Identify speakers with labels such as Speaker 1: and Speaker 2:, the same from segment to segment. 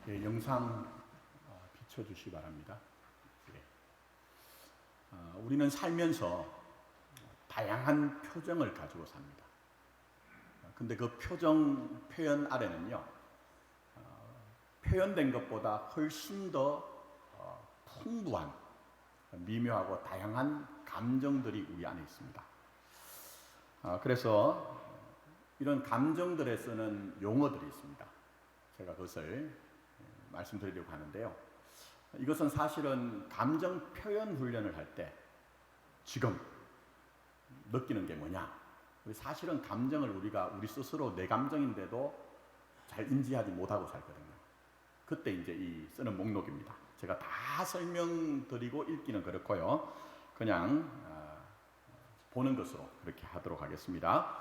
Speaker 1: 예, 영상 비춰주시기 바랍니다. 예. 우리는 살면서 다양한 표정을 가지고 삽니다. 근데 그 표현 아래는요, 표현된 것보다 훨씬 더 풍부한 미묘하고 다양한 감정들이 우리 안에 있습니다. 그래서 이런 감정들에 쓰는 용어들이 있습니다. 제가 그것을 말씀드리려고 하는데요. 이것은 사실은 감정 표현 훈련을 할 때 지금 느끼는 게 뭐냐? 사실은 감정을 우리 스스로 내 감정인데도 잘 인지하지 못하고 살거든요. 그때 이제 이 쓰는 목록입니다. 제가 다 설명드리고 읽기는 그렇고요. 그냥 보는 것으로 그렇게 하도록 하겠습니다.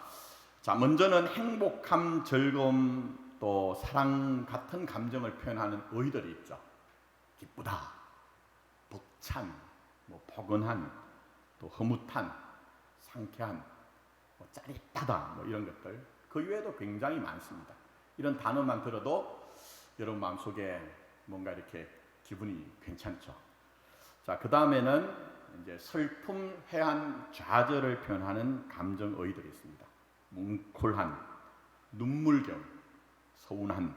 Speaker 1: 자, 먼저는 행복함, 즐거움, 또 사랑 같은 감정을 표현하는 어휘들이 있죠. 기쁘다, 벅찬, 포근한, 또 흐뭇한, 상쾌한, 짜릿하다, 이런 것들. 그 외에도 굉장히 많습니다. 이런 단어만 들어도 여러분 마음속에 뭔가 이렇게 기분이 괜찮죠. 자, 그 다음에는 이제 슬픔, 해안, 좌절을 표현하는 감정 어휘들이 있습니다. 뭉클한, 눈물겨운, 서운한,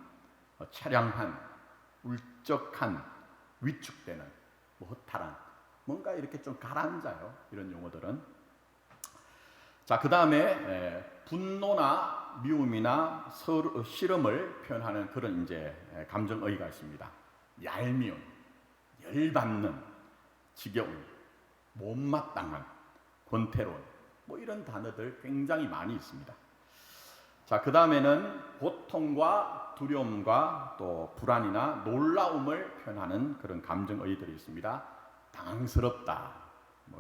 Speaker 1: 차량한, 울적한, 위축되는, 허탈한, 뭔가 이렇게 좀 가라앉아요. 이런 용어들은. 자, 그 다음에 분노나 미움이나 싫음을 표현하는 그런 이제 감정어휘가 있습니다. 얄미운, 열받는, 지겨운, 못마땅한, 권태로운, 이런 단어들 굉장히 많이 있습니다. 자, 그 다음에는 고통과 두려움과 또 불안이나 놀라움을 표현하는 그런 감정어휘들이 있습니다. 당황스럽다,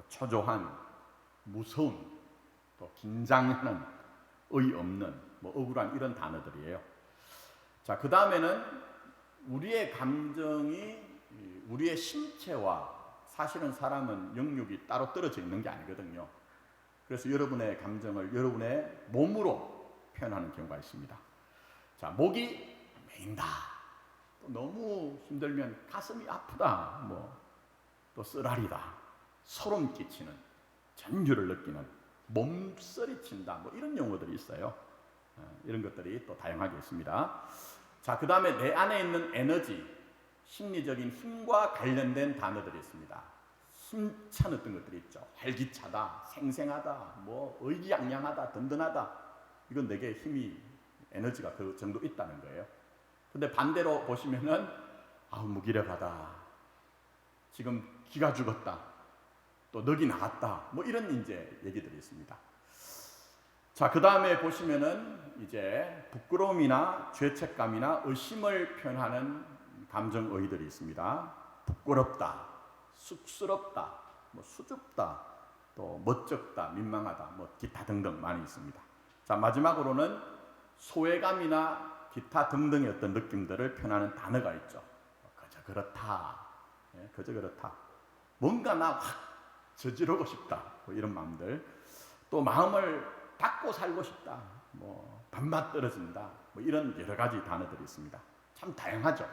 Speaker 1: 초조한, 무서운, 또 긴장하는, 의없는, 억울한 이런 단어들이에요. 자, 그 다음에는 우리의 감정이 우리의 신체와 사실은 사람은 영역이 따로 떨어져 있는 게 아니거든요. 그래서 여러분의 감정을 여러분의 몸으로 표현하는 경우가 있습니다. 자, 목이 메인다. 또 너무 힘들면 가슴이 아프다. 또 쓰라리다. 소름 끼치는, 전율을 느끼는, 몸서리친다. 이런 용어들이 있어요. 이런 것들이 또 다양하게 있습니다. 자, 그 다음에 내 안에 있는 에너지, 심리적인 힘과 관련된 단어들이 있습니다. 힘찬 어떤 것들이 있죠. 활기차다, 생생하다, 의기양양하다, 든든하다. 이건 내게 힘이, 에너지가 그 정도 있다는 거예요. 근데 반대로 보시면은 무기력하다, 지금 기가 죽었다, 또 넋이 나갔다, 이런 이제 얘기들이 있습니다. 자, 그 다음에 보시면은 이제 부끄러움이나 죄책감이나 의심을 표현하는 감정 어휘들이 있습니다. 부끄럽다, 쑥스럽다, 수줍다, 또 멋쩍다, 민망하다, 기타 등등 많이 있습니다. 자, 마지막으로는 소외감이나 기타 등등의 어떤 느낌들을 표현하는 단어가 있죠. 그저 그렇다, 그저 그렇다, 뭔가 나 확 저지르고 싶다, 이런 마음들. 또 마음을 닫고 살고 싶다, 밥맛 떨어진다, 이런 여러 가지 단어들이 있습니다. 참 다양하죠.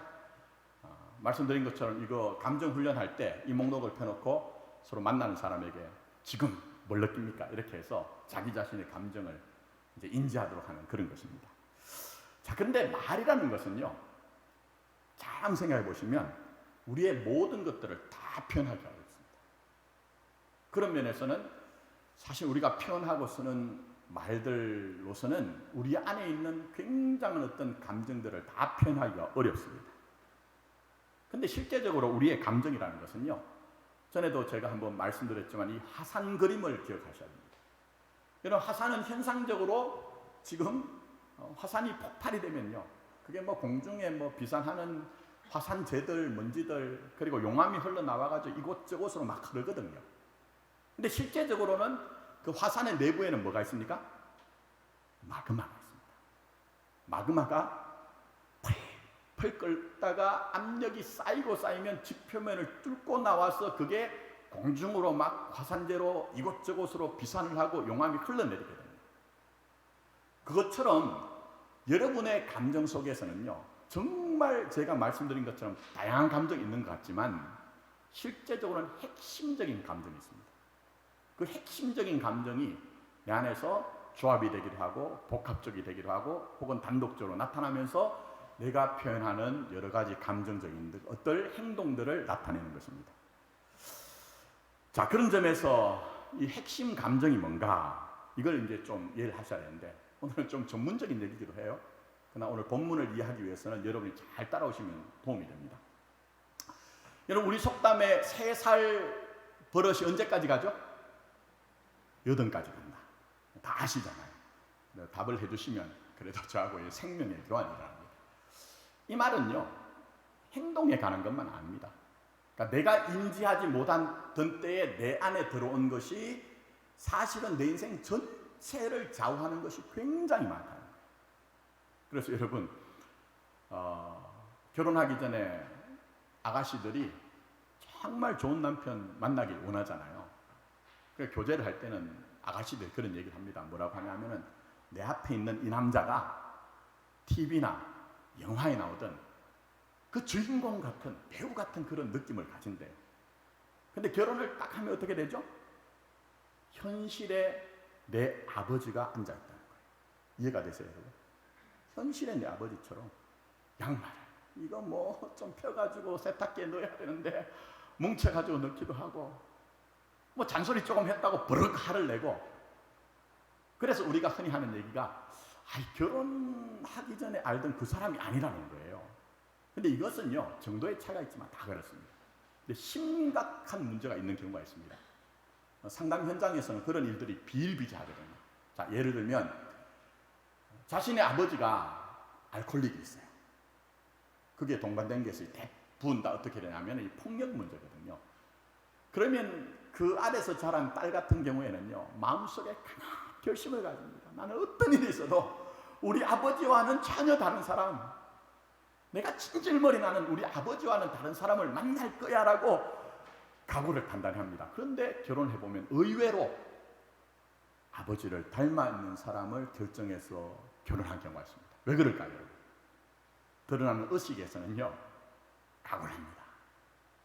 Speaker 1: 말씀드린 것처럼 이거 감정 훈련할 때 이 목록을 펴놓고 서로 만나는 사람에게 지금 뭘 느낍니까? 이렇게 해서 자기 자신의 감정을 이제 인지하도록 하는 그런 것입니다. 자, 근데 말이라는 것은요, 잘 생각해 보시면 우리의 모든 것들을 다 표현하게 하고 있습니다. 그런 면에서는 사실 우리가 표현하고 쓰는 말들로서는 우리 안에 있는 굉장한 어떤 감정들을 다 표현하기가 어렵습니다. 근데 실제적으로 우리의 감정이라는 것은요, 전에도 제가 한번 말씀드렸지만 이 화산 그림을 기억하셔야 됩니다. 이런 화산은 현상적으로 지금 화산이 폭발이 되면요, 그게 공중에 비산하는 화산재들, 먼지들, 그리고 용암이 흘러나와가지고 이곳저곳으로 막 흐르거든요. 근데 실제적으로는 그 화산의 내부에는 뭐가 있습니까? 마그마가 있습니다. 마그마가 펄펄 끓다가 압력이 쌓이면 지표면을 뚫고 나와서 그게 공중으로 막 화산재로 이곳저곳으로 비산을 하고 용암이 흘러내리거든요. 그것처럼 여러분의 감정 속에서는요, 정말 제가 말씀드린 것처럼 다양한 감정이 있는 것 같지만 실제적으로는 핵심적인 감정이 있습니다. 그 핵심적인 감정이 내 안에서 조합이 되기도 하고 복합적이 되기도 하고 혹은 단독적으로 나타나면서 내가 표현하는 여러 가지 감정적인 어떤 행동들을 나타내는 것입니다. 자, 그런 점에서 이 핵심 감정이 뭔가 이걸 이제 좀 이해를 하셔야 되는데 오늘은 좀 전문적인 얘기기도 해요. 그러나 오늘 본문을 이해하기 위해서는 여러분이 잘 따라오시면 도움이 됩니다. 여러분, 우리 속담에 3살 버릇이 언제까지 가죠? 8까지 간다. 다 아시잖아요. 답을 해주시면 그래도 저하고의 생명의 교환이라는 거예요. 이 말은요, 행동에 관한 것만 아닙니다. 그러니까 내가 인지하지 못하던 때에 내 안에 들어온 것이 사실은 내 인생 전체를 좌우하는 것이 굉장히 많다는 거예요. 그래서 여러분, 결혼하기 전에 아가씨들이 정말 좋은 남편 만나길 원하잖아요. 그래서 교제를 할 때는 아가씨들 그런 얘기를 합니다. 뭐라고 하냐면은 내 앞에 있는 이 남자가 TV나 영화에 나오던 그 주인공 같은 배우 같은 그런 느낌을 가진대요. 근데 결혼을 딱 하면 어떻게 되죠? 현실에 내 아버지가 앉아있다는 거예요. 이해가 되세요, 여러분? 현실에 내 아버지처럼 양말 이거 뭐 좀 펴가지고 세탁기에 넣어야 되는데 뭉쳐가지고 넣기도 하고 뭐 잔소리 조금 했다고 버럭 화를 내고. 그래서 우리가 흔히 하는 얘기가 결혼하기 전에 알던 그 사람이 아니라는 거예요. 근데 이것은요, 정도의 차이가 있지만 다 그렇습니다. 근데 심각한 문제가 있는 경우가 있습니다. 상담 현장에서는 그런 일들이 비일비재하거든요. 자, 예를 들면 자신의 아버지가 알코올릭이 있어요. 그게 동반된 것이 대부분 다 어떻게 되냐면 이 폭력 문제거든요. 그러면 그 아래서 자란 딸 같은 경우에는요, 마음속에 강한 결심을 가집니다. 나는 어떤 일이 있어도 우리 아버지와는 전혀 다른 사람, 내가 찜질머리 나는 우리 아버지와는 다른 사람을 만날 거야 라고 각오를 단단합니다. 그런데 결혼해보면 의외로 아버지를 닮아 있는 사람을 결정해서 결혼한 경우가 있습니다. 왜 그럴까요? 드러나는 의식에서는요, 각오를 합니다.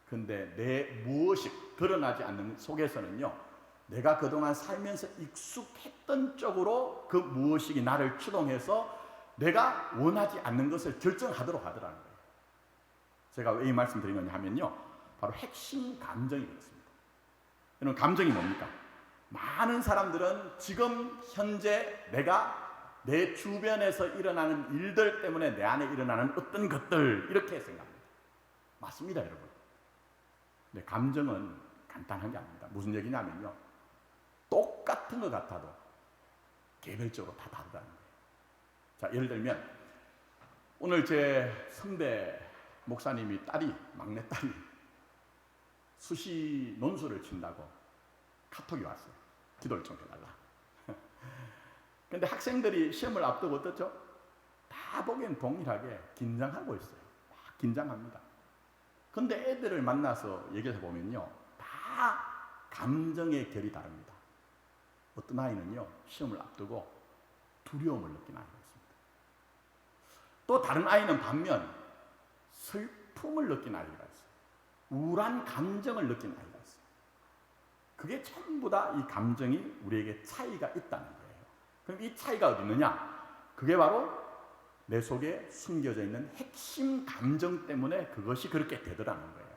Speaker 1: 근데 내 무엇이 드러나지 않는 속에서는요, 내가 그동안 살면서 익숙했던 쪽으로 그 무엇이 나를 추동해서 내가 원하지 않는 것을 결정하도록 하더라는 거예요. 제가 왜 이 말씀 드린 거냐 하면요, 바로 핵심 감정이 그렇습니다. 여러분, 감정이 뭡니까? 많은 사람들은 지금 현재 내가 내 주변에서 일어나는 일들 때문에 내 안에 일어나는 어떤 것들 이렇게 생각합니다. 맞습니다, 여러분. 근데 감정은 간단한 게 아닙니다. 무슨 얘기냐면요, 똑같은 것 같아도 개별적으로 다 다르다는 거예요. 자, 예를 들면 오늘 제 선배 목사님이 막내 딸이 수시 논술을 친다고 카톡이 왔어요. 기도를 좀 해달라. 근데 학생들이 시험을 앞두고 어떻죠? 다 보기엔 동일하게 긴장하고 있어요. 막 긴장합니다. 근데 애들을 만나서 얘기해 보면요, 다 감정의 결이 다릅니다. 어떤 아이는요, 시험을 앞두고 두려움을 느끼는 아이가 있습니다. 또 다른 아이는 반면 슬픔을 느끼는 아이가 있어요. 우울한 감정을 느끼는 아이가 있어요. 그게 전부 다 이 감정이 우리에게 차이가 있다는 거예요. 그럼 이 차이가 어디 있느냐? 그게 바로 내 속에 숨겨져 있는 핵심 감정 때문에 그것이 그렇게 되더라는 거예요.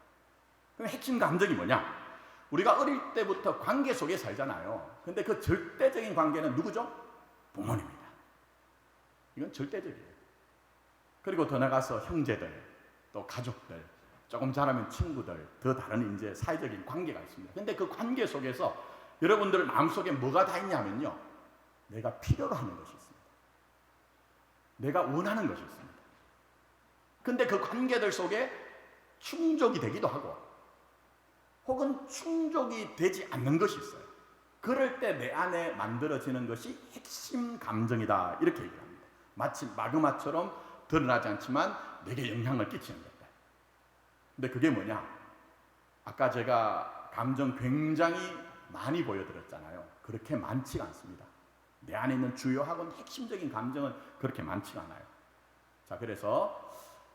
Speaker 1: 그럼 핵심 감정이 뭐냐? 우리가 어릴 때부터 관계 속에 살잖아요. 근데 그 절대적인 관계는 누구죠? 부모님입니다. 이건 절대적이에요. 그리고 더 나가서 형제들, 또 가족들, 조금 잘하면 친구들, 더 다른 이제 사회적인 관계가 있습니다. 근데 그 관계 속에서 여러분들 마음속에 뭐가 다 있냐면요, 내가 필요로 하는 것이 있습니다. 내가 원하는 것이 있습니다. 근데 그 관계들 속에 충족이 되기도 하고 혹은 충족이 되지 않는 것이 있어요. 그럴 때 내 안에 만들어지는 것이 핵심 감정이다, 이렇게 얘기를 합니다. 마치 마그마처럼 드러나지 않지만 내게 영향을 끼치는 것들. 근데 그게 뭐냐? 아까 제가 감정 굉장히 많이 보여드렸잖아요. 그렇게 많지가 않습니다. 내 안에 있는 주요하고 핵심적인 감정은 그렇게 많지가 않아요. 자, 그래서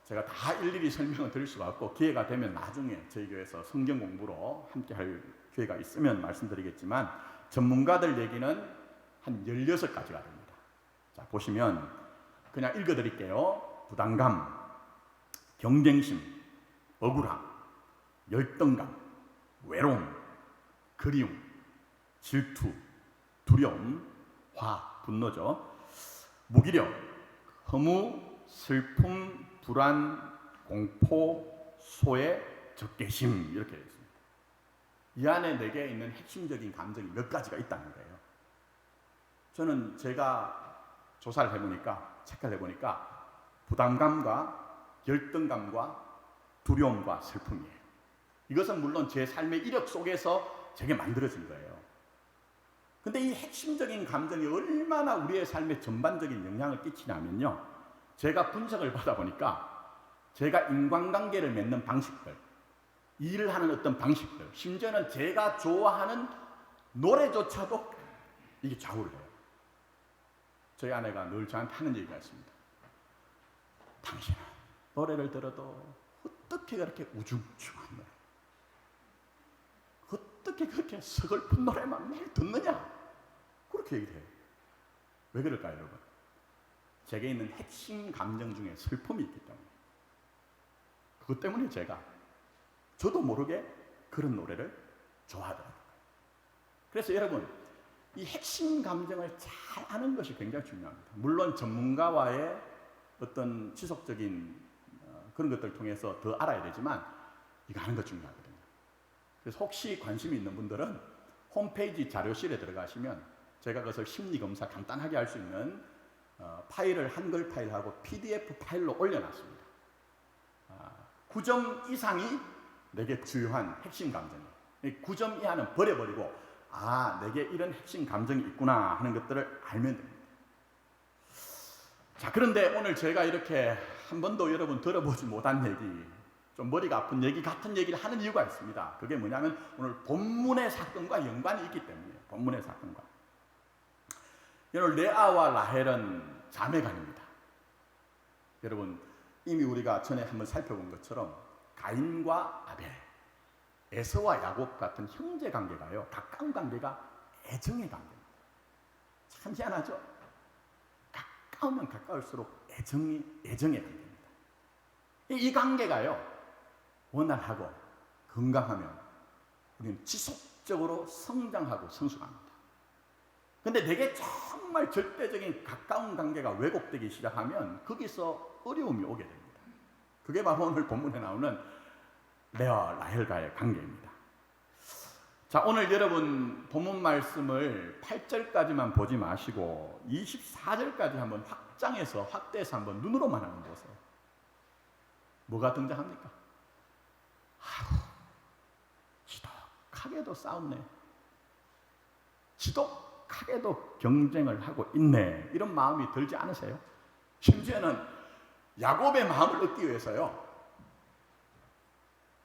Speaker 1: 제가 다 일일이 설명을 드릴 수가 없고 기회가 되면 나중에 저희 교회에서 성경 공부로 함께 할 기회가 있으면 말씀드리겠지만 전문가들 얘기는 한 16가지가 됩니다. 자, 보시면 그냥 읽어드릴게요. 부담감, 경쟁심, 억울함, 열등감, 외로움, 그리움, 질투, 두려움, 화, 분노죠. 무기력, 허무, 슬픔, 불안, 공포, 소외, 적개심 이렇게 되어 있습니다. 이 안에 내게 있는 핵심적인 감정이 몇 가지가 있다는 거예요. 저는 제가 조사를 해보니까, 체크를 해보니까 부담감과 열등감과 두려움과 슬픔이에요. 이것은 물론 제 삶의 이력 속에서 제게 만들어진 거예요. 근데 이 핵심적인 감정이 얼마나 우리의 삶에 전반적인 영향을 끼치냐면요, 제가 분석을 받아보니까 제가 인간관계를 맺는 방식들, 일을 하는 어떤 방식들, 심지어는 제가 좋아하는 노래조차도 이게 좌우를 해요. 저희 아내가 늘 저한테 하는 얘기가 있습니다. 당신은 노래를 들어도 어떻게 그렇게 우중충한 노래, 어떻게 그렇게 서글픈 노래만 매일 듣느냐, 그렇게 얘기를 해요. 왜 그럴까요, 여러분? 제게 있는 핵심 감정 중에 슬픔이 있기 때문에, 그것 때문에 제가 저도 모르게 그런 노래를 좋아하더라고요. 그래서 여러분, 이 핵심 감정을 잘 아는 것이 굉장히 중요합니다. 물론 전문가와의 어떤 지속적인 그런 것들을 통해서 더 알아야 되지만 이거 하는 것 중요하거든요. 그래서 혹시 관심이 있는 분들은 홈페이지 자료실에 들어가시면 제가 그것을 심리검사 간단하게 할 수 있는 파일을 한글 파일하고 PDF 파일로 올려놨습니다. 9점 이상이 내게 주요한 핵심 감정이에요. 9점 이하는 버려버리고, 내게 이런 핵심 감정이 있구나 하는 것들을 알면 됩니다. 자, 그런데 오늘 제가 이렇게 한 번도 여러분 들어보지 못한 얘기, 좀 머리가 아픈 얘기 같은 얘기를 하는 이유가 있습니다. 그게 뭐냐면 오늘 본문의 사건과 연관이 있기 때문이에요. 본문의 사건과. 오늘 레아와 라헬은 자매간입니다. 여러분, 이미 우리가 전에 한번 살펴본 것처럼 가인과 아벨, 에서와 야곱 같은 형제 관계가요, 가까운 관계가 애정의 관계입니다. 참 희한하죠? 가까우면 가까울수록 애정의 관계입니다. 이 관계가요, 원활하고 건강하면 우리는 지속적으로 성장하고 성숙합니다. 근데 내게 정말 절대적인 가까운 관계가 왜곡되기 시작하면 거기서 어려움이 오게 됩니다. 그게 바로 오늘 본문에 나오는 레아 라헬과의 관계입니다. 자, 오늘 여러분 본문 말씀을 8절까지만 보지 마시고 24절까지 한번 확대해서 한번 눈으로만 한번 보세요. 뭐가 등장합니까? 지독하게도 싸웠네. 지독하게도 경쟁을 하고 있네. 이런 마음이 들지 않으세요? 심지어는 야곱의 마음을 얻기 위해서요,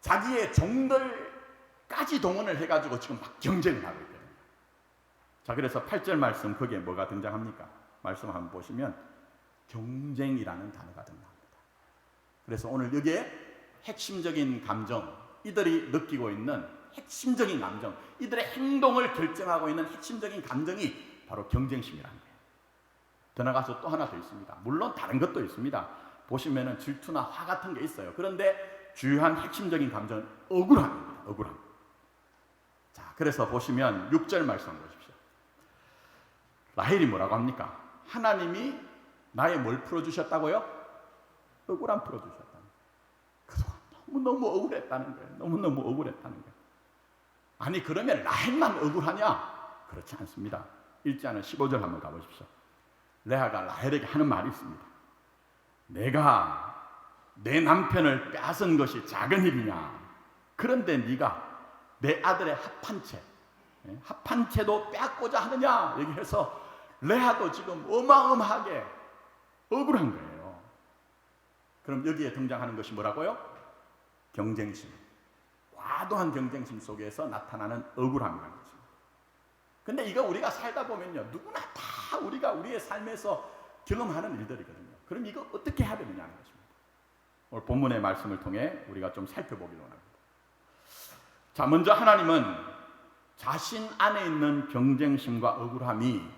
Speaker 1: 자기의 종들까지 동원을 해가지고 지금 막 경쟁을 하고 있거든요. 자, 그래서 8절 말씀, 거기에 뭐가 등장합니까? 말씀 한번 보시면 경쟁이라는 단어가 등장합니다. 그래서 오늘 여기에 핵심적인 감정, 이들이 느끼고 있는 핵심적인 감정, 이들의 행동을 결정하고 있는 핵심적인 감정이 바로 경쟁심이라는 거예요. 더 나가서 또 하나 더 있습니다. 물론 다른 것도 있습니다. 보시면은 질투나 화 같은 게 있어요. 그런데 주요한 핵심적인 감정은 억울함입니다. 억울함. 자, 그래서 보시면 6절 말씀 보십시오. 라헬이 뭐라고 합니까? 하나님이 나의 뭘 풀어주셨다고요? 억울함 풀어주셨다는 거예요. 그동안 너무너무 억울했다는 거예요. 너무너무 억울했다는 거예요. 아니, 그러면 라헬만 억울하냐? 그렇지 않습니다. 읽지 않은 15절 한번 가보십시오. 레아가 라헬에게 하는 말이 있습니다. 내가 내 남편을 빼앗은 것이 작은 일이냐? 그런데 네가 내 아들의 합한 채도 빼앗고자 하느냐? 얘기해서 레아도 지금 어마어마하게 억울한 거예요. 그럼 여기에 등장하는 것이 뭐라고요? 경쟁심. 과도한 경쟁심 속에서 나타나는 억울함이라는 거죠. 근데 이거 우리가 살다 보면요, 누구나 다 우리가 우리의 삶에서 경험하는 일들이거든요. 그럼 이거 어떻게 해야 되느냐는 것입니다. 오늘 본문의 말씀을 통해 우리가 좀 살펴보기로 합니다. 자, 먼저 하나님은 자신 안에 있는 경쟁심과 억울함이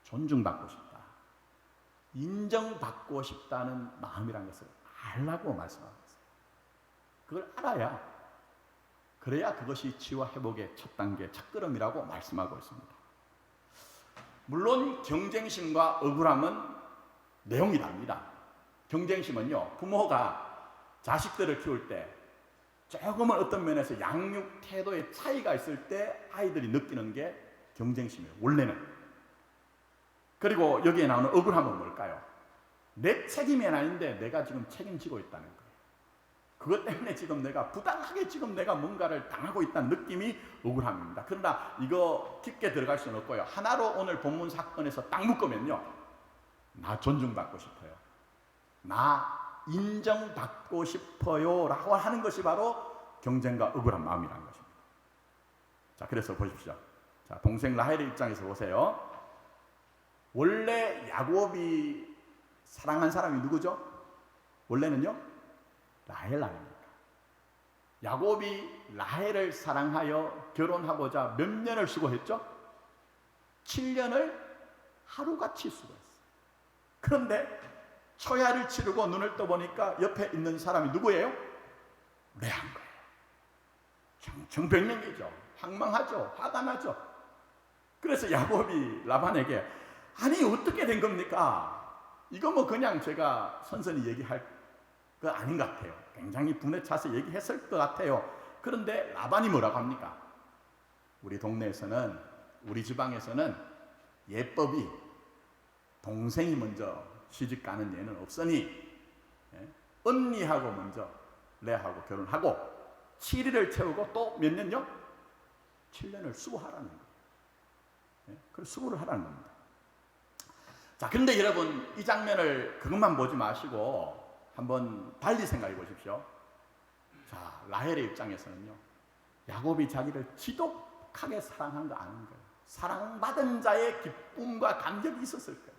Speaker 1: 존중받고 싶다, 인정받고 싶다는 마음이라는 것을 알라고 말씀하고 있어요. 그걸 알아야, 그래야 그것이 치유와 회복의 첫 단계, 첫걸음이라고 말씀하고 있습니다. 물론 경쟁심과 억울함은 내용이 다릅니다. 경쟁심은요, 부모가 자식들을 키울 때 조금은 어떤 면에서 양육 태도의 차이가 있을 때 아이들이 느끼는 게 경쟁심이에요, 원래는. 그리고 여기에 나오는 억울함은 뭘까요? 내 책임이 아닌데 내가 지금 책임지고 있다는 거예요. 그것 때문에 지금 내가 부당하게 지금 내가 뭔가를 당하고 있다는 느낌이 억울함입니다. 그러나 이거 깊게 들어갈 수는 없고요. 하나로 오늘 본문 사건에서 딱 묶으면요, 나 존중받고 싶어요, 나 인정받고 싶어요 라고 하는 것이 바로 경쟁과 억울한 마음이라는 것입니다. 자, 그래서 보십시오. 자, 동생 라헬의 입장에서 보세요. 원래 야곱이 사랑한 사람이 누구죠? 원래는요, 라헬 아닙니까? 야곱이 라헬을 사랑하여 결혼하고자 몇 년을 수고했죠? 7년을 하루같이 수고했어요. 그런데 초야를 치르고 눈을 떠보니까 옆에 있는 사람이 누구예요? 레아인 거예요. 정병명이죠. 황망하죠. 화가 나죠. 그래서 야곱이 라반에게, 아니 어떻게 된 겁니까? 이거 뭐 그냥 제가 선선히 얘기할 거 아닌 것 같아요. 굉장히 분에 차서 얘기했을 것 같아요. 그런데 라반이 뭐라고 합니까? 우리 동네에서는, 우리 지방에서는 예법이 동생이 먼저 시집 가는 예는 없으니 언니하고 먼저 레아하고 결혼하고 7일을 채우고 또 몇 년요? 7년을 수고하라는 거예요. 그래서 수고를 하라는 겁니다. 자, 근데 여러분, 이 장면을 그것만 보지 마시고 한번 달리 생각해 보십시오. 자, 라헬의 입장에서는요, 야곱이 자기를 지독하게 사랑한 거 아는 거예요. 사랑받은 자의 기쁨과 감격이 있었을 거예요.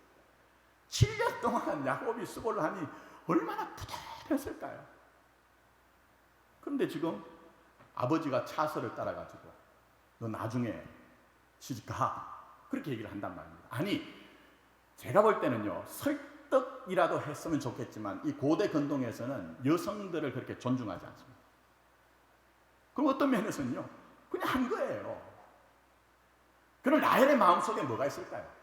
Speaker 1: 7년 동안 야곱이 수고를 하니 얼마나 부담했을까요? 그런데 지금 아버지가 차서를 따라가지고 너 나중에 시집가, 그렇게 얘기를 한단 말입니다. 아니, 제가 볼 때는요, 설득이라도 했으면 좋겠지만 이 고대 근동에서는 여성들을 그렇게 존중하지 않습니다. 그럼 어떤 면에서는요, 그냥 한 거예요. 그럼 라헬의 마음속에 뭐가 있을까요?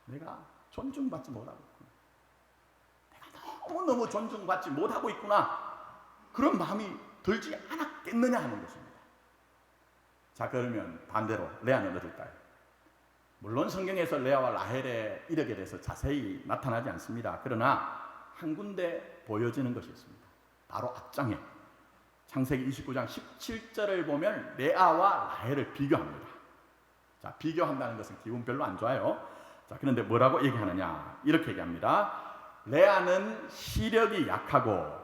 Speaker 1: 내가 존중받지 못하고 있구나, 내가 너무너무 존중받지 못하고 있구나, 그런 마음이 들지 않았겠느냐 하는 것입니다. 자, 그러면 반대로 레아는 어떨까요? 물론 성경에서 레아와 라헬의 이력에 대해서 자세히 나타나지 않습니다. 그러나 한 군데 보여지는 것이 있습니다. 바로 앞장에 창세기 29장 17절을 보면 레아와 라헬을 비교합니다. 자, 비교한다는 것은 기분 별로 안 좋아요. 자, 그런데 뭐라고 얘기하느냐? 이렇게 얘기합니다. 레아는 시력이 약하고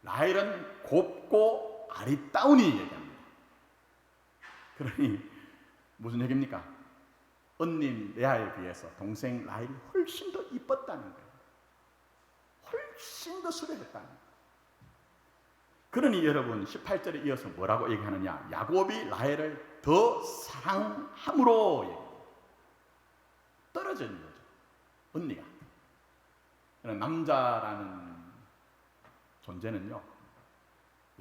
Speaker 1: 라헬은 곱고 아리따우니 얘기합니다. 그러니 무슨 얘기입니까? 언님 레아에 비해서 동생 라헬이 훨씬 더 이뻤다는 거예요. 훨씬 더 수려했다는 거예요. 그러니 여러분, 18절에 이어서 뭐라고 얘기하느냐? 야곱이 라헬을 더 사랑함으로 얘기해요. 떨어지는 거죠, 언니가. 남자라는 존재는요,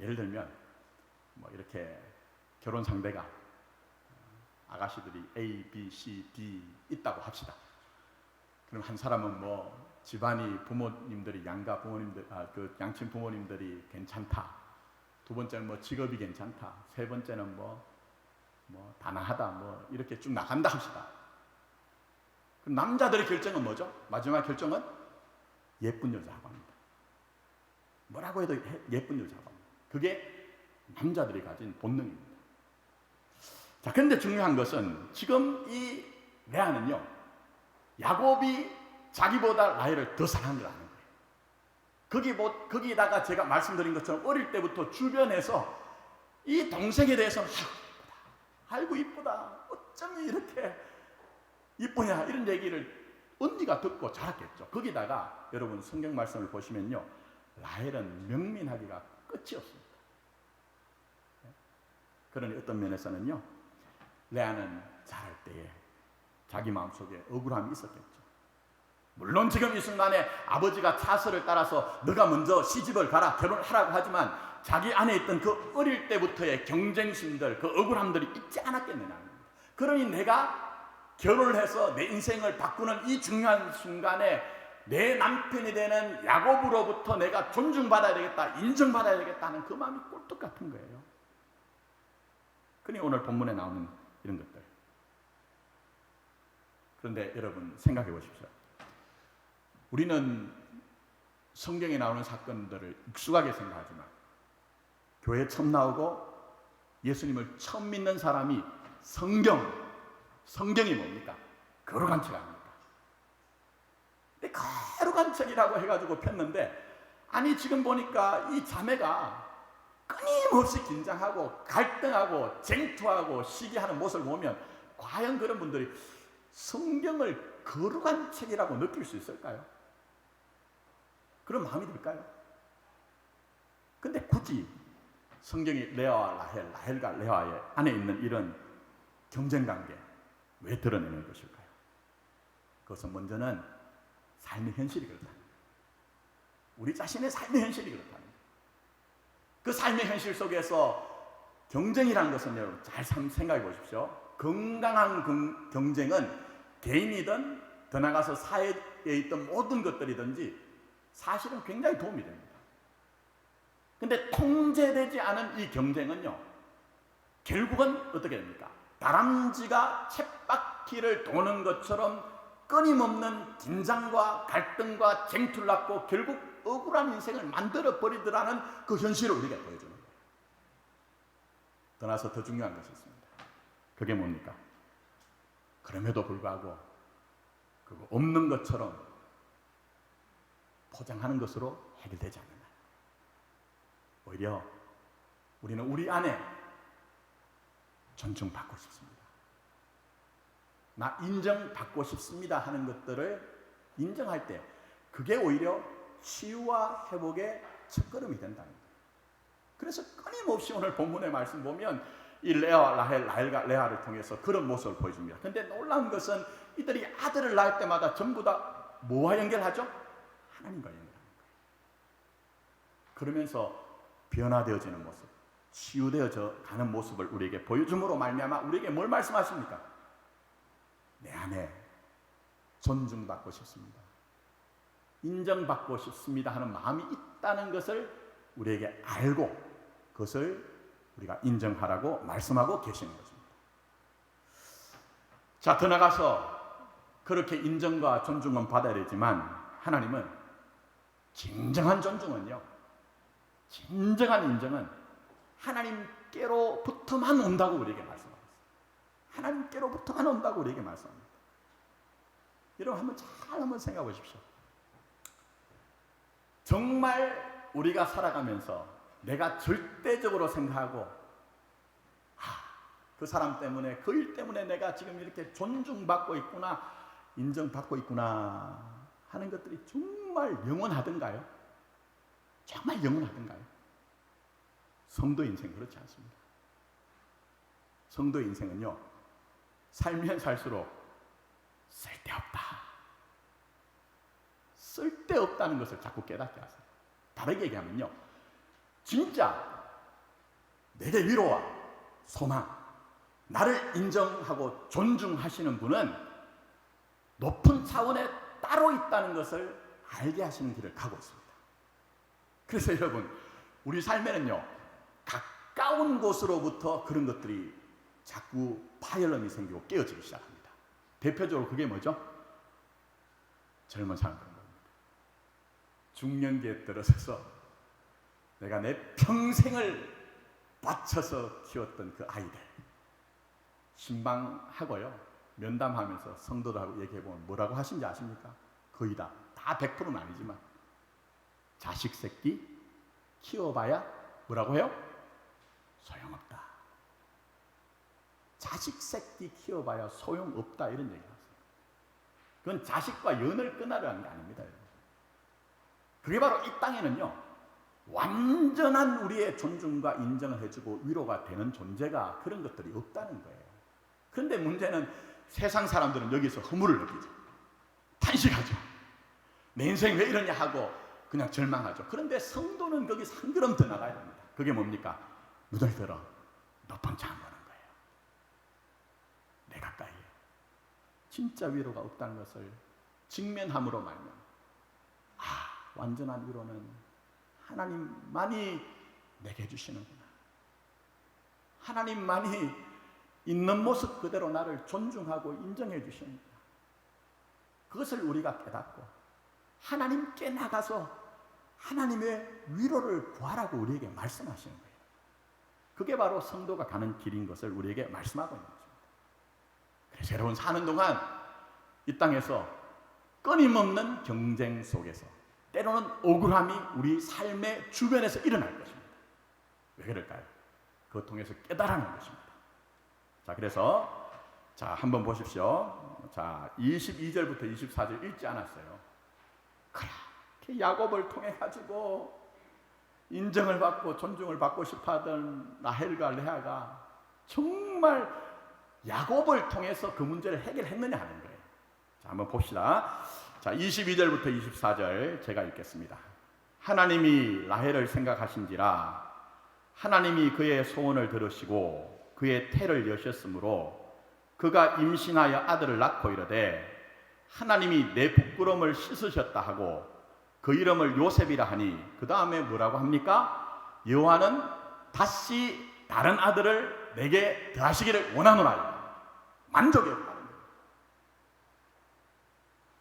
Speaker 1: 예를 들면 뭐 이렇게 결혼 상대가 아가씨들이 A, B, C, D 있다고 합시다. 그럼 한 사람은 뭐 집안이 부모님들이, 양가 부모님들, 그 양친 부모님들이 괜찮다. 두 번째는 뭐 직업이 괜찮다. 세 번째는 뭐 단아하다. 뭐 이렇게 쭉 나간다 합시다. 그럼 남자들의 결정은 뭐죠? 마지막 결정은 예쁜 여자하고 합니다. 뭐라고 해도 예쁜 여자하고 합니다. 그게 남자들이 가진 본능입니다. 자, 그런데 중요한 것은 지금 이 레아는요, 야곱이 자기보다 라헬을 더 사랑한 걸 아는 거예요. 거기다가 제가 말씀드린 것처럼 어릴 때부터 주변에서 이 동생에 대해서는 아이고 이쁘다, 어쩜 이렇게 이쁘냐, 이런 얘기를 언니가 듣고 자랐겠죠. 거기다가 여러분 성경 말씀을 보시면요, 라헬은 명민하기가 끝이 없습니다. 그러니 어떤 면에서는요, 레아는 자랄 때에 자기 마음속에 억울함이 있었겠죠. 물론 지금 이 순간에 아버지가 차서를 따라서 너가 먼저 시집을 가라, 결혼하라고 하지만 자기 안에 있던 그 어릴 때부터의 경쟁심들, 그 억울함들이 있지 않았겠느냐. 그러니 내가 결혼을 해서 내 인생을 바꾸는 이 중요한 순간에 내 남편이 되는 야곱으로부터 내가 존중받아야 되겠다, 인정받아야 되겠다는 그 마음이 꿀떡 같은 거예요. 그러니 오늘 본문에 나오는 이런 것들. 그런데 여러분 생각해 보십시오. 우리는 성경에 나오는 사건들을 익숙하게 생각하지만 교회 처음 나오고 예수님을 처음 믿는 사람이 성경이 뭡니까? 거룩한 책 아닙니까? 근데 거룩한 책이라고 해가지고 폈는데, 아니 지금 보니까 이 자매가 끊임없이 긴장하고 갈등하고 쟁투하고 시기하는 모습을 보면 과연 그런 분들이 성경을 거룩한 책이라고 느낄 수 있을까요? 그런 마음이 들까요? 근데 굳이 성경이 레아와 라헬, 라헬과 레아의 안에 있는 이런 경쟁관계 왜 드러내는 것일까요? 그것은 먼저는 삶의 현실이 그렇다는 거예요. 우리 자신의 삶의 현실이 그렇다는 거예요. 그 삶의 현실 속에서 경쟁이라는 것은 여러분 잘 생각해 보십시오. 건강한 경쟁은 개인이든 더 나아가서 사회에 있던 모든 것들이든지 사실은 굉장히 도움이 됩니다. 근데 통제되지 않은 이 경쟁은요, 결국은 어떻게 됩니까? 다람쥐가 쳇바퀴를 도는 것처럼 끊임없는 긴장과 갈등과 쟁투를 낳고 결국 억울한 인생을 만들어 버리더라는 그 현실을 우리가 보여주는 거예요. 떠나서 더 중요한 것이 있습니다. 그게 뭡니까? 그럼에도 불구하고 그거 없는 것처럼 포장하는 것으로 해결되지 않는다. 오히려 우리는 우리 안에 존중받고 싶습니다. 나 인정받고 싶습니다 하는 것들을 인정할 때 그게 오히려 치유와 회복의 첫걸음이 된다는 거예요. 그래서 끊임없이 오늘 본문의 말씀 보면 이 레아와 라헬, 라헬과 레아를 통해서 그런 모습을 보여줍니다. 그런데 놀라운 것은 이들이 아들을 낳을 때마다 전부 다 뭐와 연결하죠? 하나님과 연결하는 거예요. 그러면서 변화되어지는 모습, 치유되어져 가는 모습을 우리에게 보여줌으로 말미암아 우리에게 뭘 말씀하십니까? 내 안에 존중받고 싶습니다, 인정받고 싶습니다 하는 마음이 있다는 것을 우리에게 알고 그것을 우리가 인정하라고 말씀하고 계시는 것입니다. 자, 더 나가서 그렇게 인정과 존중은 받아야 되지만 하나님은 진정한 존중은요, 진정한 인정은 하나님께로부터만 온다고 우리에게 말씀합니다. 하나님께로부터만 온다고 우리에게 말씀합니다. 여러분 한번 생각해 보십시오. 정말 우리가 살아가면서 내가 절대적으로 생각하고 그 사람 때문에, 그 일 때문에 내가 지금 이렇게 존중받고 있구나, 인정받고 있구나 하는 것들이 정말 영원하던가요? 정말 영원하던가요? 성도 인생 그렇지 않습니다. 성도 인생은요, 살면 살수록 쓸데없다, 쓸데없다는 것을 자꾸 깨닫게 하세요. 다르게 얘기하면요, 진짜 내게 위로와 소망, 나를 인정하고 존중하시는 분은 높은 차원에 따로 있다는 것을 알게 하시는 길을 가고 있습니다. 그래서 여러분, 우리 삶에는요, 가까운 곳으로부터 그런 것들이 자꾸 파열음이 생기고 깨어지기 시작합니다. 대표적으로 그게 뭐죠? 젊은 사람들은 겁니다. 중년기에 들어서서 내가 내 평생을 바쳐서 키웠던 그 아이들 신방하고요, 면담하면서 성도들하고 얘기해보면 뭐라고 하신지 아십니까? 거의 다 100%는 아니지만 자식 새끼 키워봐야 뭐라고 해요? 소용없다. 자식 새끼 키워봐야 소용없다, 이런 얘기를 하세요. 그건 자식과 연을 끊으라는 게 아닙니다. 그게 바로 이 땅에는요, 완전한 우리의 존중과 인정을 해주고 위로가 되는 존재가 그런 것들이 없다는 거예요. 그런데 문제는 세상 사람들은 여기서 허물을 느끼죠. 탄식하죠. 내 인생 왜 이러냐 하고 그냥 절망하죠. 그런데 성도는 거기서 한 걸음 더 나가야 됩니다. 그게 뭡니까? 눈을 들어 높은 창 보는 거예요. 내 가까이에 진짜 위로가 없다는 것을 직면함으로 말면, 완전한 위로는 하나님만이 내게 주시는구나. 하나님만이 있는 모습 그대로 나를 존중하고 인정해 주시는구나. 그것을 우리가 깨닫고 하나님께 나가서 하나님의 위로를 구하라고 우리에게 말씀하시는 거예요. 그게 바로 성도가 가는 길인 것을 우리에게 말씀하고 있는 것입니다. 그래서 여러분, 사는 동안 이 땅에서 끊임없는 경쟁 속에서 때로는 억울함이 우리 삶의 주변에서 일어날 것입니다. 왜 그럴까요? 그것 통해서 깨달아는 것입니다. 자, 그래서 한번 보십시오. 22절부터 24절 읽지 않았어요. 그렇게 야곱을 통해 가지고 인정을 받고 존중을 받고 싶어하던 라헬과 레아가 정말 야곱을 통해서 그 문제를 해결했느냐 하는 거예요. 자, 한번 봅시다. 자, 22절부터 24절 제가 읽겠습니다. 하나님이 라헬을 생각하신지라 하나님이 그의 소원을 들으시고 그의 태를 여셨으므로 그가 임신하여 아들을 낳고 이르되 하나님이 내 부끄러움을 씻으셨다 하고 그 이름을 요셉이라 하니, 그 다음에 뭐라고 합니까? 여호와는 다시 다른 아들을 내게 더하시기를 원하노라. 만족이 없다는 거예요.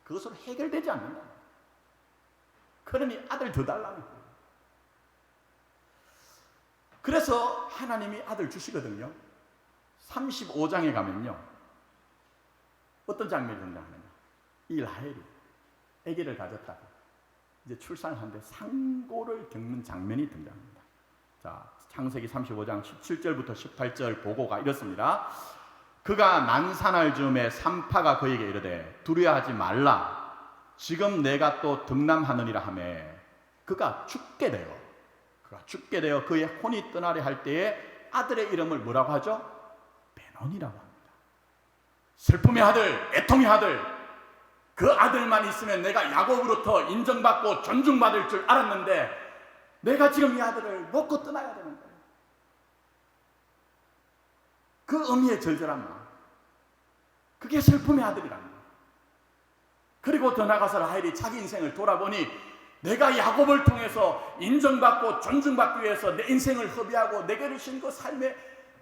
Speaker 1: 그것으로 해결되지 않는다. 그러니 아들 더 달라는 거예요. 그래서 하나님이 아들 주시거든요. 35장에 가면요, 어떤 장면이 등장하느냐, 이 라헬이 아기를 가졌다가 이제 출산을 하는데 상고를 겪는 장면이 등장합니다. 자, 창세기 35장 17절부터 18절 보고가 이렇습니다. 그가 난산할 즈음에 산파가 그에게 이르되 두려워하지 말라, 지금 내가 또 등남하느니라 하매 그가 죽게 되어 그의 혼이 떠나려 할 때에 아들의 이름을 뭐라고 하죠? 베논이라고 합니다. 슬픔의 아들, 애통의 아들. 그 아들만 있으면 내가 야곱으로부터 인정받고 존중받을 줄 알았는데 내가 지금 이 아들을 놓고 떠나야 되는 거예요. 그 의미의 절절한 마음, 그게 슬픔의 아들이라는 거예요. 그리고 더 나아가서 라헬이 자기 인생을 돌아보니 내가 야곱을 통해서 인정받고 존중받기 위해서 내 인생을 허비하고 내게 주신 그 삶의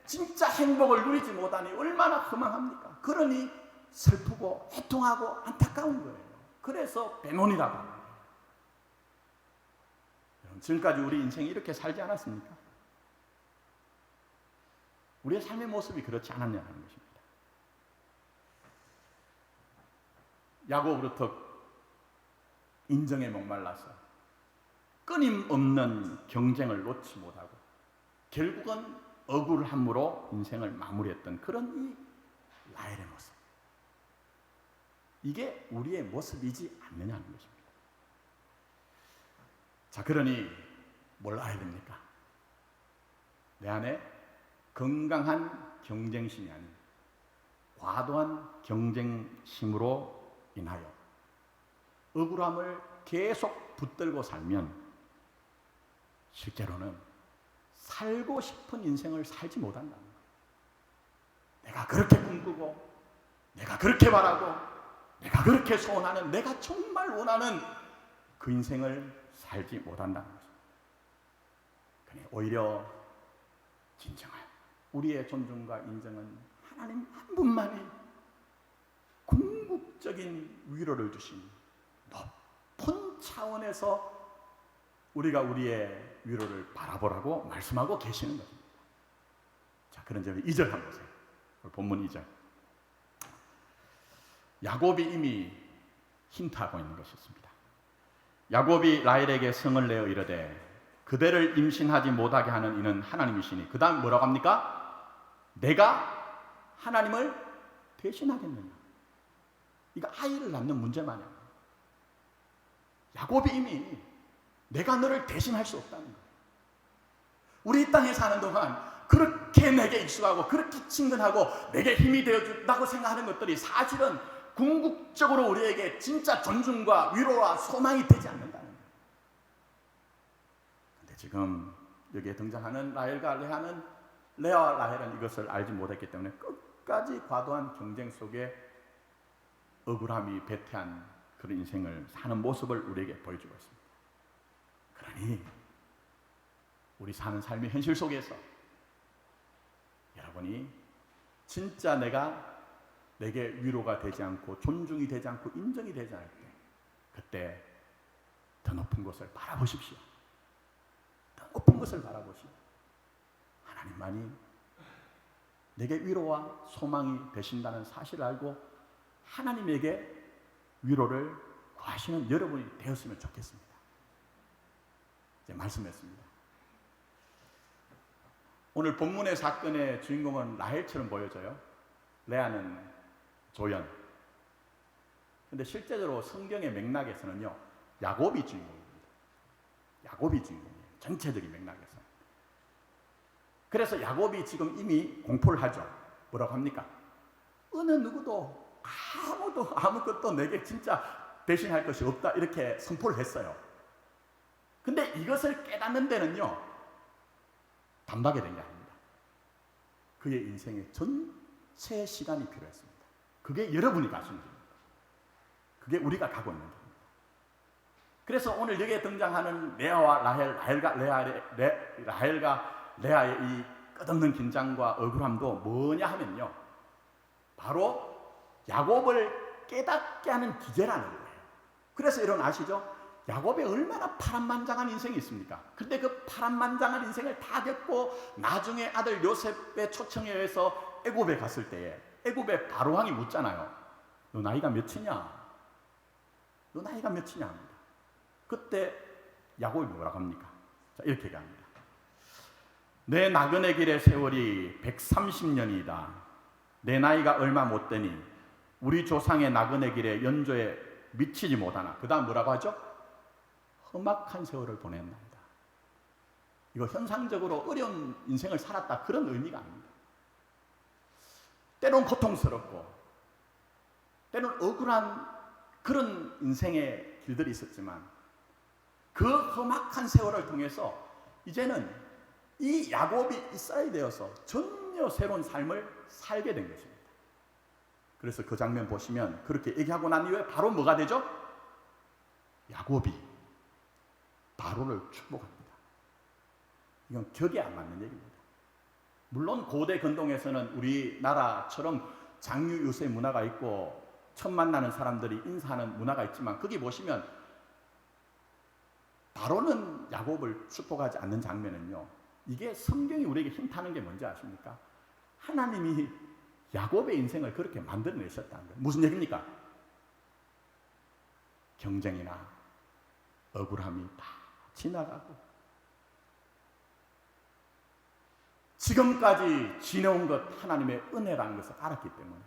Speaker 1: 진짜 행복을 누리지 못하니 얼마나 허망합니까? 그러니 슬프고 애통하고 안타까운 거예요. 그래서 베논이라고 합니다. 지금까지 우리 인생이 이렇게 살지 않았습니까? 우리의 삶의 모습이 그렇지 않았냐는 것입니다. 야곱으로부터 인정에 목말라서 끊임없는 경쟁을 놓지 못하고 결국은 억울함으로 인생을 마무리했던 그런 이 라헬의 모습, 이게 우리의 모습이지 않느냐는 것입니다. 자, 그러니 뭘 알아야 됩니까? 내 안에 건강한 경쟁심이 아닌 과도한 경쟁심으로 인하여 억울함을 계속 붙들고 살면 실제로는 살고 싶은 인생을 살지 못한다는 거예요. 내가 그렇게 꿈꾸고 내가 그렇게 바라고 내가 그렇게 소원하는, 내가 정말 원하는 그 인생을 살지 못한다는 것입니다. 그러니 오히려 진정한 우리의 존중과 인정은 하나님 한 분만이 궁극적인 위로를 주신 높은 차원에서 우리가 우리의 위로를 바라보라고 말씀하고 계시는 것입니다. 자, 그런 점에 2절 한번 보세요. 본문 2절. 야곱이 이미 힌트하고 있는 것이 있습니다. 야곱이 라헬에게 성을 내어 이르되 그대를 임신하지 못하게 하는 이는 하나님이시니, 그 다음 뭐라고 합니까? 내가 하나님을 대신하겠느냐. 이거 아이를 낳는 문제만이야. 야곱이 이미 내가 너를 대신할 수 없다는 거야. 우리 이 땅에 사는 동안 그렇게 내게 익숙하고 그렇게 친근하고 내게 힘이 되어준다고 생각하는 것들이 사실은 궁극적으로 우리에게 진짜 존중과 위로와 소망이 되지 않는다는 거예요. 근데 지금 여기에 등장하는 라헬과 레아와 라헬은 이것을 알지 못했기 때문에 끝까지 과도한 경쟁 속에 억울함이 배태한 그런 인생을 사는 모습을 우리에게 보여주고 있습니다. 그러니 우리 사는 삶의 현실 속에서 여러분이 진짜 내게 위로가 되지 않고 존중이 되지 않고 인정이 되지 않을 때, 그때 더 높은 곳을 바라보십시오. 더 높은 것을 바라보시오. 하나님만이 내게 위로와 소망이 되신다는 사실을 알고 하나님에게 위로를 구하시는 여러분이 되었으면 좋겠습니다. 이제 말씀했습니다. 오늘 본문의 사건의 주인공은 라헬처럼 보여져요. 레아는 조연. 근데 실제로 성경의 맥락에서는요, 야곱이 주인공입니다. 야곱이 주인공이에요. 전체적인 맥락에서. 그래서 야곱이 지금 이미 공포를 하죠. 뭐라고 합니까? 어느 누구도 아무것도 내게 진짜 대신할 것이 없다, 이렇게 선포를 했어요. 근데 이것을 깨닫는 데는요, 단박에 된 게 아닙니다. 그의 인생의 전체 시간이 필요했습니다. 그게 여러분이 가시는 길입니다. 그게 우리가 가고 있는 길입니다. 그래서 오늘 여기에 등장하는 레아와 라헬과 레아의 이 끝없는 긴장과 억울함도 뭐냐 하면요, 바로 야곱을 깨닫게 하는 기제라는 거예요. 그래서 여러분 아시죠? 야곱이 얼마나 파란만장한 인생이 있습니까? 근데 그 파란만장한 인생을 다 겪고 나중에 아들 요셉의 초청에 의해서 애굽에 갔을 때에 애굽의 바로왕이 묻잖아요. 너 나이가 몇이냐? 너 나이가 몇이냐? 합니다. 그때 야곱이 뭐라고 합니까? 자, 이렇게 얘기합니다. 내 나그네 길의 세월이 130년이다. 내 나이가 얼마 못 되니 우리 조상의 나그네 길의 연조에 미치지 못하나. 그 다음 뭐라고 하죠? 험악한 세월을 보냈나이다. 이거 현상적으로 어려운 인생을 살았다, 그런 의미가 아닙니다. 때론 고통스럽고 때론 억울한 그런 인생의 길들이 있었지만 그 험악한 세월을 통해서 이제는 이 야곱이 이스라엘이 되어서 전혀 새로운 삶을 살게 된 것입니다. 그래서 그 장면 보시면 그렇게 얘기하고 난 이후에 바로 뭐가 되죠? 야곱이 바로를 축복합니다. 이건 격이 안 맞는 얘기입니다. 물론 고대 근동에서는 우리나라처럼 장유 유세 문화가 있고 처음 만나는 사람들이 인사하는 문화가 있지만 거기 보시면 바로는 야곱을 축복하지 않는 장면은요, 이게 성경이 우리에게 힌트하는 게 뭔지 아십니까? 하나님이 야곱의 인생을 그렇게 만들어내셨다는 거예요. 무슨 얘기입니까? 경쟁이나 억울함이 다 지나가고 지금까지 지내온 것 하나님의 은혜라는 것을 알았기 때문에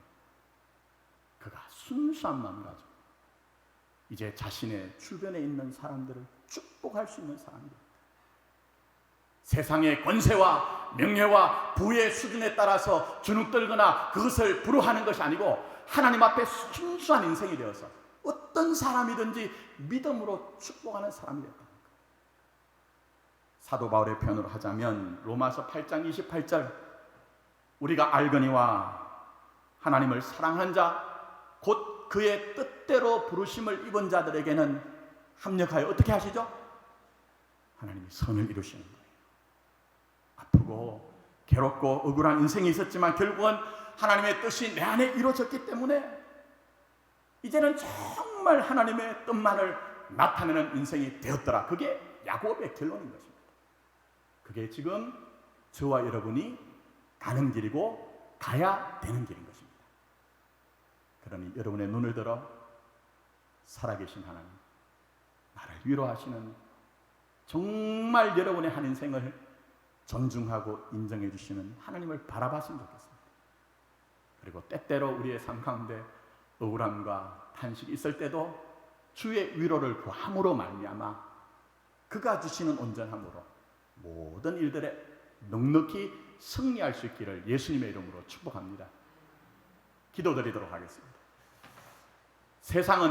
Speaker 1: 그가 순수한 마음가짐, 이제 자신의 주변에 있는 사람들을 축복할 수 있는 사람입니다. 세상의 권세와 명예와 부의 수준에 따라서 주눅들거나 그것을 부러워하는 것이 아니고 하나님 앞에 순수한 인생이 되어서 어떤 사람이든지 믿음으로 축복하는 사람이 됐다. 사도 바울의 표현으로 하자면 로마서 8장 28절, 우리가 알거니와 하나님을 사랑한 자 곧 그의 뜻대로 부르심을 입은 자들에게는 합력하여 어떻게 하시죠? 하나님이 선을 이루시는 거예요. 아프고 괴롭고 억울한 인생이 있었지만 결국은 하나님의 뜻이 내 안에 이루어졌기 때문에 이제는 정말 하나님의 뜻만을 나타내는 인생이 되었더라. 그게 야곱의 결론인 것입니다. 그게 지금 저와 여러분이 가는 길이고 가야 되는 길인 것입니다. 그러니 여러분의 눈을 들어 살아계신 하나님, 나를 위로하시는, 정말 여러분의 한 인생을 존중하고 인정해 주시는 하나님을 바라봤으면 좋겠습니다. 그리고 때때로 우리의 삶 가운데 억울함과 탄식이 있을 때도 주의 위로를 구함으로 말미암아 그가 주시는 온전함으로 모든 일들에 넉넉히 승리할 수 있기를 예수님의 이름으로 축복합니다. 기도드리도록 하겠습니다. 세상은